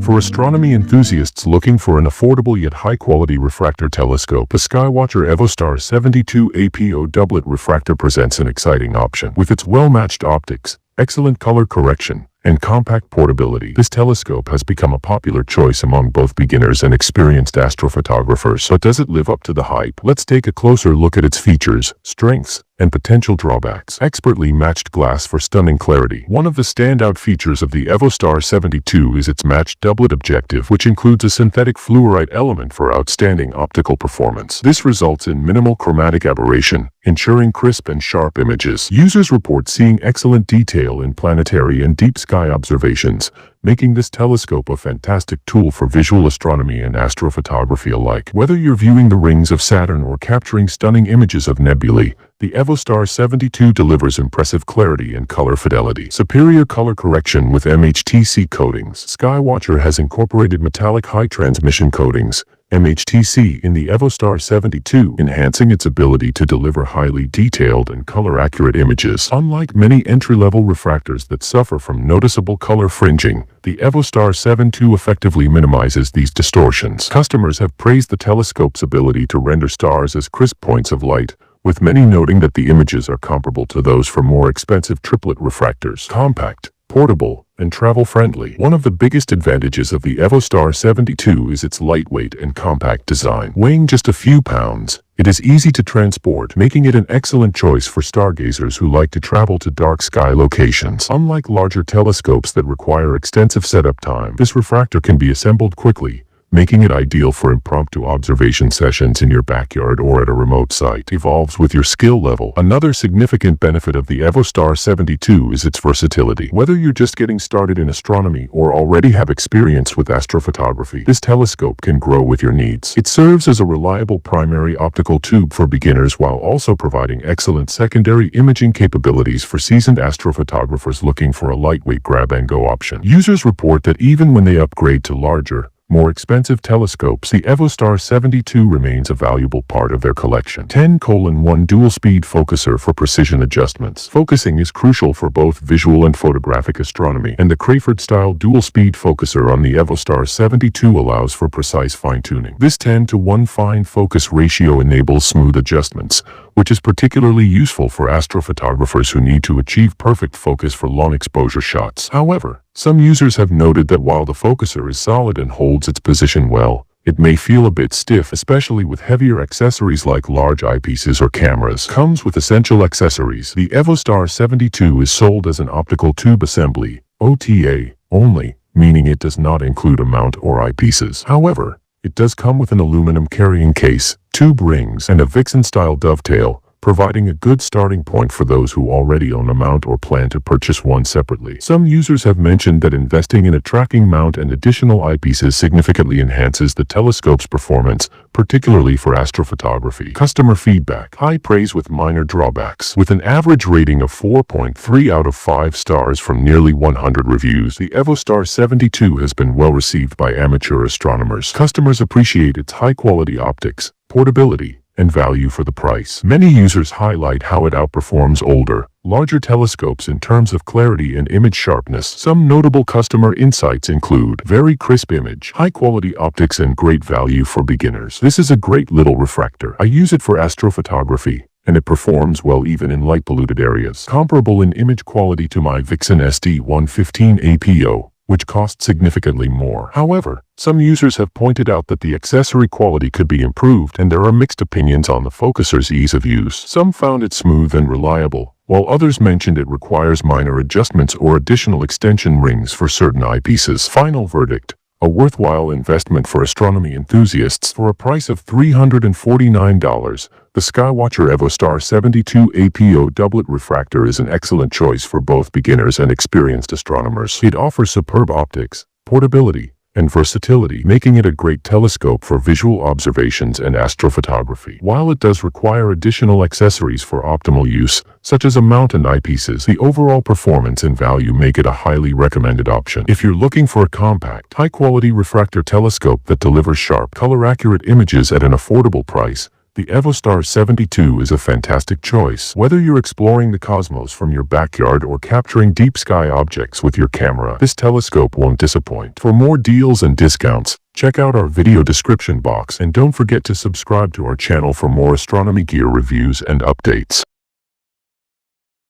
For astronomy enthusiasts looking for an affordable yet high-quality refractor telescope, the Sky Watcher EvoStar 72 APO Doublet Refractor presents an exciting option. With its well-matched optics, excellent color correction, and compact portability, this telescope has become a popular choice among both beginners and experienced astrophotographers. But does it live up to the hype? Let's take a closer look at its features, strengths, and potential drawbacks. Expertly matched glass for stunning clarity. One of the standout features of the EvoStar 72 is its matched doublet objective, which includes a synthetic fluorite element for outstanding optical performance. This results in minimal chromatic aberration, ensuring crisp and sharp images. Users report seeing excellent detail in planetary and deep sky observations, making this telescope a fantastic tool for visual astronomy and astrophotography alike. Whether you're viewing the rings of Saturn or capturing stunning images of nebulae, the EvoStar 72 delivers impressive clarity and color fidelity. Superior color correction with MHTC coatings. Sky Watcher has incorporated metallic high transmission coatings, MHTC, in the EvoStar 72, enhancing its ability to deliver highly detailed and color-accurate images. Unlike many entry-level refractors that suffer from noticeable color fringing, the EvoStar 72 effectively minimizes these distortions. Customers have praised the telescope's ability to render stars as crisp points of light, with many noting that the images are comparable to those from more expensive triplet refractors. Compact, portable, and travel-friendly. One of the biggest advantages of the EvoStar 72 is its lightweight and compact design. Weighing just a few pounds, it is easy to transport, making it an excellent choice for stargazers who like to travel to dark sky locations. Unlike larger telescopes that require extensive setup time, this refractor can be assembled quickly, making it ideal for impromptu observation sessions in your backyard or at a remote site. Evolves with your skill level. Another significant benefit of the EvoStar 72 is its versatility. Whether you're just getting started in astronomy or already have experience with astrophotography, this telescope can grow with your needs. It serves as a reliable primary optical tube for beginners while also providing excellent secondary imaging capabilities for seasoned astrophotographers looking for a lightweight grab-and-go option. Users report that even when they upgrade to larger, more expensive telescopes, the EvoStar 72 remains a valuable part of their collection. 10:1 dual-speed focuser for precision adjustments. Focusing is crucial for both visual and photographic astronomy, and the Crayford-style dual-speed focuser on the EvoStar 72 allows for precise fine-tuning. This 10:1 fine focus ratio enables smooth adjustments, which is particularly useful for astrophotographers who need to achieve perfect focus for long-exposure shots. However, some users have noted that while the focuser is solid and holds its position well, it may feel a bit stiff, especially with heavier accessories like large eyepieces or cameras. Comes with essential accessories. The EvoStar 72 is sold as an optical tube assembly, OTA, only, meaning it does not include a mount or eyepieces. However, it does come with an aluminum carrying case, tube rings, and a Vixen-style dovetail, providing a good starting point for those who already own a mount or plan to purchase one separately. Some users have mentioned that investing in a tracking mount and additional eyepieces significantly enhances the telescope's performance, particularly for astrophotography. Customer feedback. High praise with minor drawbacks. With an average rating of 4.3 out of 5 stars from nearly 100 reviews, the EvoStar 72 has been well received by amateur astronomers. Customers appreciate its high-quality optics, portability, and value for the price. Many users highlight how it outperforms older, larger telescopes in terms of clarity and image sharpness. Some notable customer insights include very crisp image, high-quality optics, and great value for beginners. This is a great little refractor. I use it for astrophotography, and it performs well even in light-polluted areas. Comparable in image quality to my Vixen SD115 APO, which costs significantly more. However, some users have pointed out that the accessory quality could be improved, and there are mixed opinions on the focuser's ease of use. Some found it smooth and reliable, while others mentioned it requires minor adjustments or additional extension rings for certain eyepieces. Final verdict: a worthwhile investment for astronomy enthusiasts. For a price of $349, the Sky Watcher EvoStar 72 APO Doublet Refractor is an excellent choice for both beginners and experienced astronomers. It offers superb optics, portability, and versatility, making it a great telescope for visual observations and astrophotography. While it does require additional accessories for optimal use, such as a mount and eyepieces, the overall performance and value make it a highly recommended option. If you're looking for a compact, high-quality refractor telescope that delivers sharp, color-accurate images at an affordable price, The EvoStar 72 is a fantastic choice. Whether you're exploring the cosmos from your backyard or capturing deep sky objects with your camera, this telescope won't disappoint. For more deals and discounts, check out our video description box and don't forget to subscribe to our channel for more astronomy gear reviews and updates.